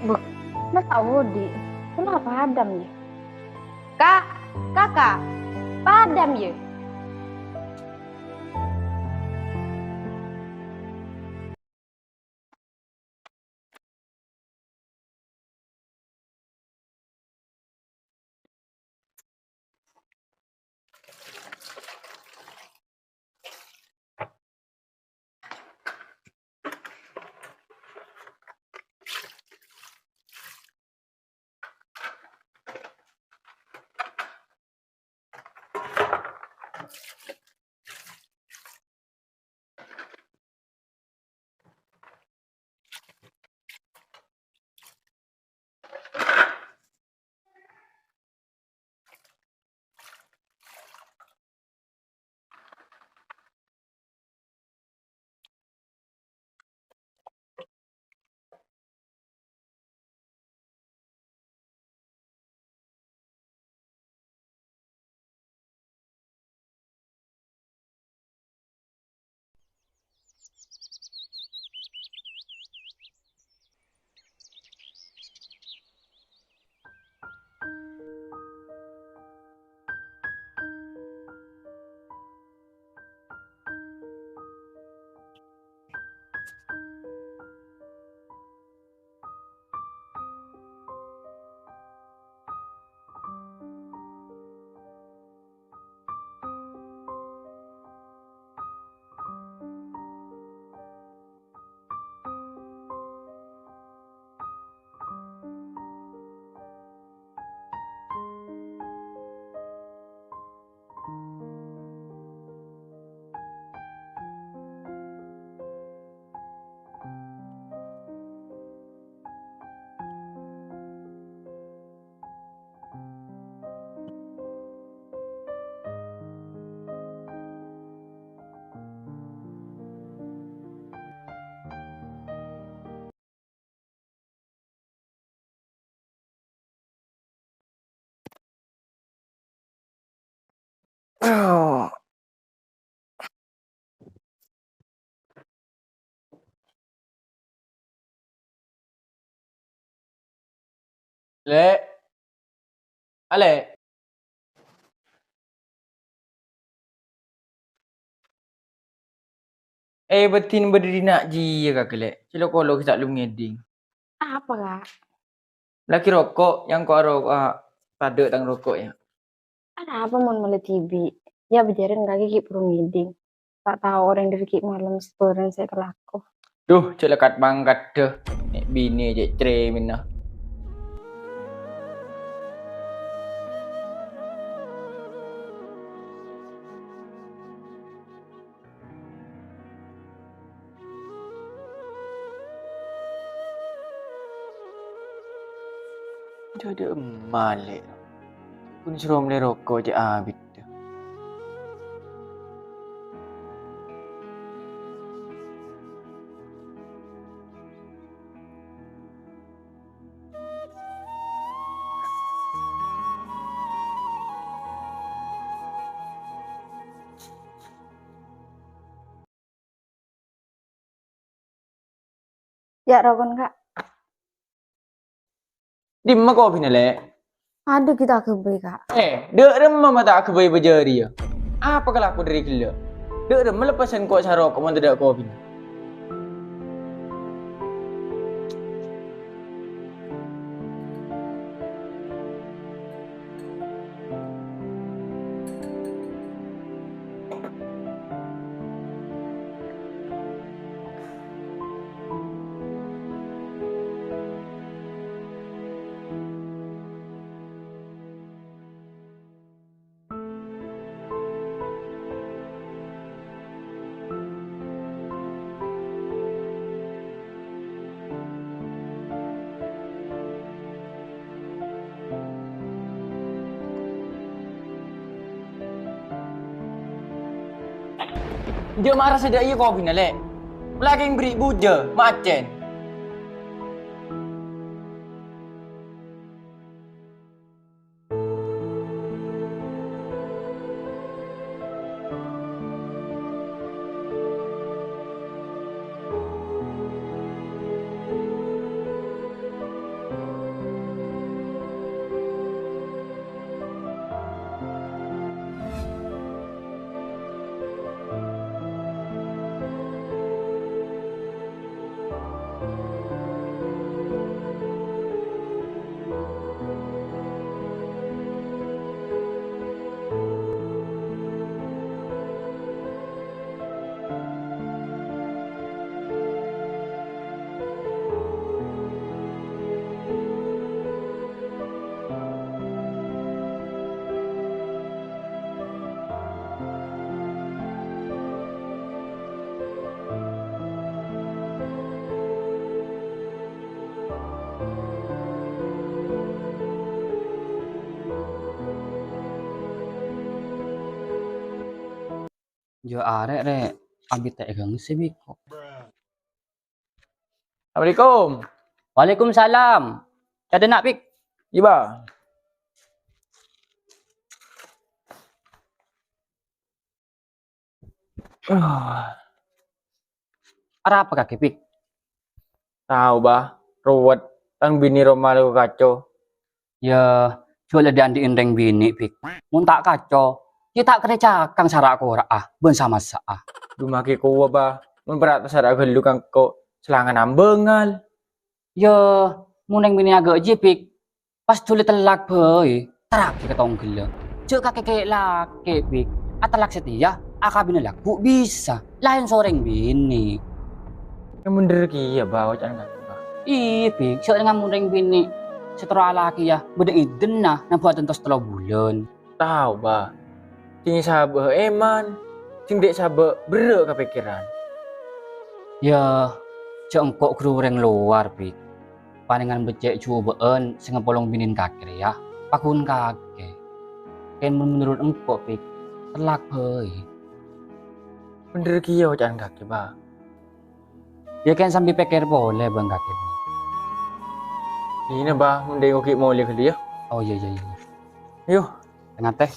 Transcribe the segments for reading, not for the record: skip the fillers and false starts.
Buk, masa Wodi? Kenapa padam ya? Kak, kakak, padam ya? Oh, Lek, Ale. Betin berdiri nak ji ya kak Lek. Cilo kolo kita lu ngeding. Apa kak? Laki rokok yang kau rokok pada tang rokok ya. Ada apa mau mulai TV? Ya bejarin kaki ki perlu meeting. Tak tahu orang dari ki malam sebulan saya kelaku. Duh, celekat bangkat deh. Nek bini je cere minah. Jadi emak Lek. Pun suruh beli rokok je habis dah. Ya Rogon kak. Di mana kau bina Lek? Ada kita kebeli kak. Dek remah mata aku bayi berjari ya. Apa kalau aku dari gila? Dek remah lepasan kau sarok kau tidak kau bina. Dia marah saja iya kau bina Lek. Lagi yang beri buja, macen. Jo arek rek abi tegang sih biko. Assalamualaikum. Waalaikumsalam. Ada nak pik? Iya, Ba. Ara apa kaki pik? Tahu, Ba. Ruwet. Tang bini Roma lu kacau. Ya, coba diandiin reng bini pik. Mun tak kacau, ya tak kerja kang sarak ora ben sama sa. Dumaki kuwa, Ba. Mun berat tasara gelu kang ko selangan ambengal. Ya, mun reng bini agak je pik. Pas tuli telak boy, terak ketong gelo. Cek kakek laki pik. Atalak setia, akabina laku bisa. Lain soreng bini. Yang bener ki ya, Ba. Wajan nggak, Ba. Iya pik, siya nga mun reng bini. Setelah laki ya, bedeng iden na buat entos 3 bulan. Tahu, Ba. Sing sabe eman. Sing dek sabe berek kepikiran. Ya, engkok kru reng luar pik. Paningan becek cubaan sing ngepolong binin kakek ya. Pakun kakek. Ken menurut engkok pik, telak boy. Bener ki ya, wajan kaki, Ba. Ya kan sambil pikir boleh bang kakek. Ini, Ba. Mending oke mau lihat kali ya. Oh iya. Yuk. Tengah teh.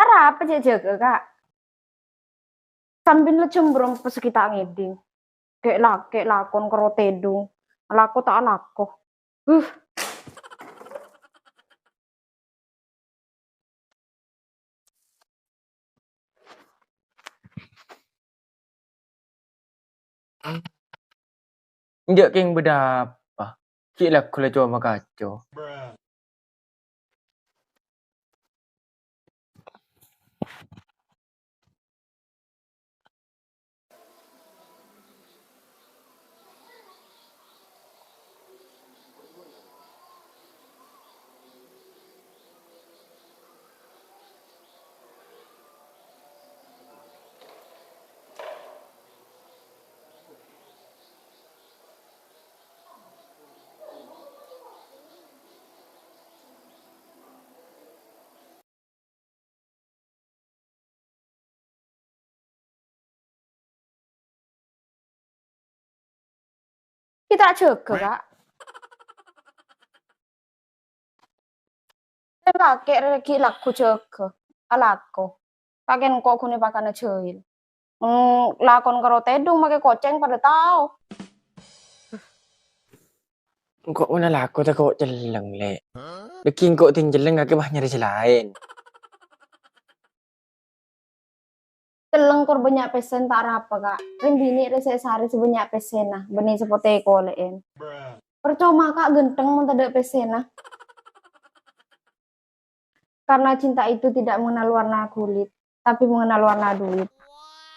Ara apa jaga kak? Sambil lu cembrung pas kita ngiding. Kayak lakon karo tedung. Lako tak lako. Uh, Injak king bedapa. Cik lah kula coba kacau. kita jaga kak. Kakek reki laku jaga. Alako. Kakek kok kune pakane jahil. Lakon karo tedung make koceng pada tahu. Kok mana laku tak kok celeng le. Deking kok ting celeng ngake bah nyari lain. Celeng kor banyak pesen tak apa kak. Ring bini rese sehari sebanyak pesena. Benih sepote koleen. Percuma kak genteng mun tak ada pesena. Karena cinta itu tidak mengenal warna kulit, tapi mengenal warna duit.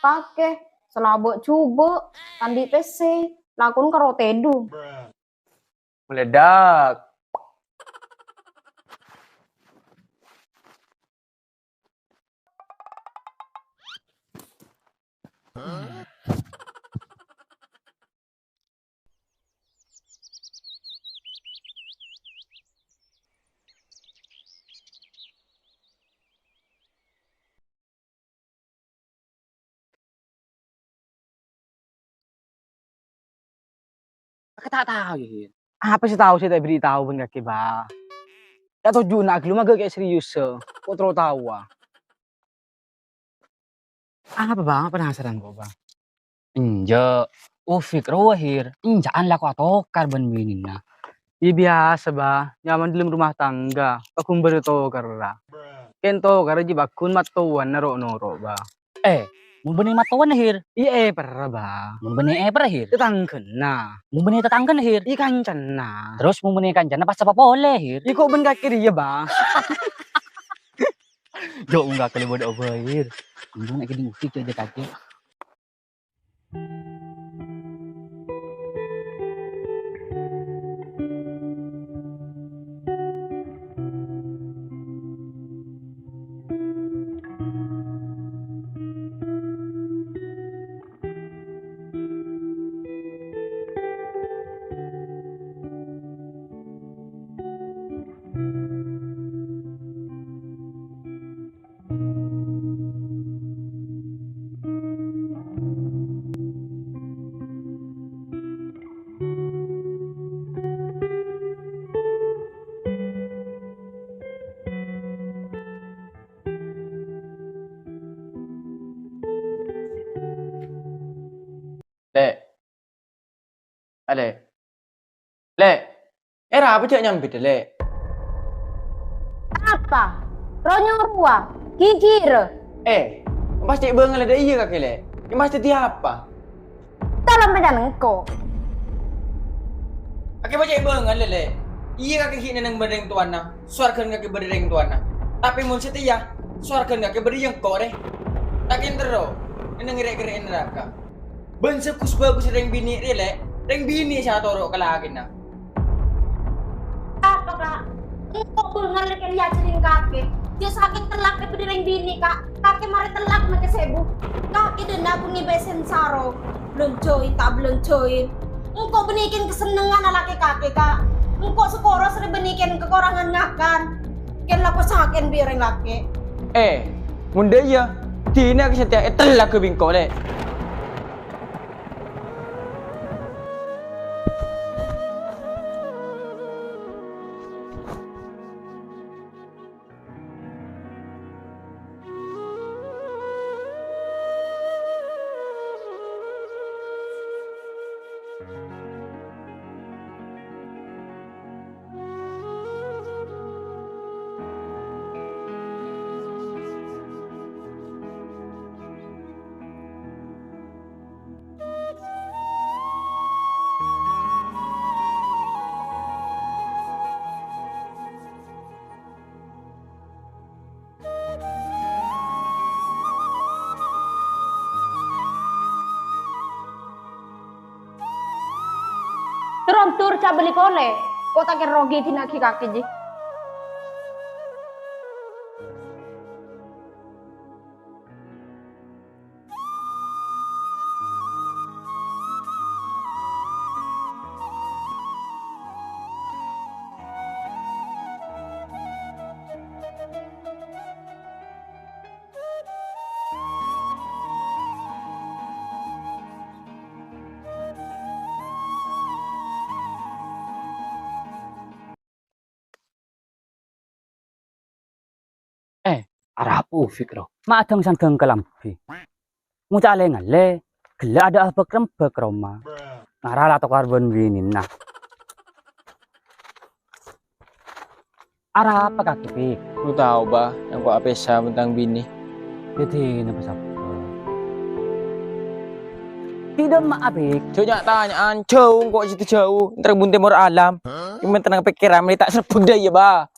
Kakek selabok coba tandi PC lakon karo tedung. Meledak. Kakek tak tahu ya. Apa sih tahu sih tak beritahu ben kaki ba. Ya tuh Juna lu mah kayak serius se. Kok terlalu tahu ah. Apa bang? Penasaran kok bang. Inja, Ufik rohir. Injaan laku atokar ben binin na. Iya biasa ba. Nyaman dalam rumah tangga. Aku beritahu karena. Kento karena jibakun matuan naro ba. Mun benih matuan hir. Iya pernah ba. Mun benih pernah hir. Tetangken na. Mun benih tetanggan hir. Ikan cena. Terus mun benih kancana pas apa boleh hir. Iko ben kaki dia ba. Jok enggak kali bodoh bayar. Untung nak kini usik aja kakek. Lek. Ale. Lek. Era apa cak nyambit lek? Apa? Ronyo rua, kikir. Pasti bengal ada iya kakek lek. Ini pasti tiapa. Dalam badan engkau. Kakek baca bengal lek. Iya kakek hina nang badeng tuana. Suarkan kakek badeng tuana. Tapi mun setia, suarkan kakek badeng kau deh. Takin tero. Ini ngirek-ngirek neraka. Bansa kus bagus reng bini lek. Reng bini siya toro kalagin na. Apa kak? Engkau bengal lagi lihat sering kakek. Dia saking telak ke berdiri bini kak. Kakek mari telak na kesebu. Kakek denda pun besen saro. Beluncoy tak beluncoy. Engkau benikin kesenangan laki kakek kak. Engkau sekoro sering benikin kekurangan ngakan. Ken laku sakin biarin laki. Munda iya. Tina kesetia telak ke bingko lek. Terom tur cabeli kole. Kau tak rogi tinaki kaki ji. Arapu fikro. Maatang sangkang kalampi. Mutale ngale. Gila ada apa krempek Roma. Ngarala to karbon winin na. Arapa kaki pik. Lu tahu ba yang kau apesa tentang bini? Jadi napa sapa. Tidak maapik. Coba tanyaan jauh kok situ jauh. Ntar bunte mor alam. Yang tenang pikiran tak serpuk dah ya ba.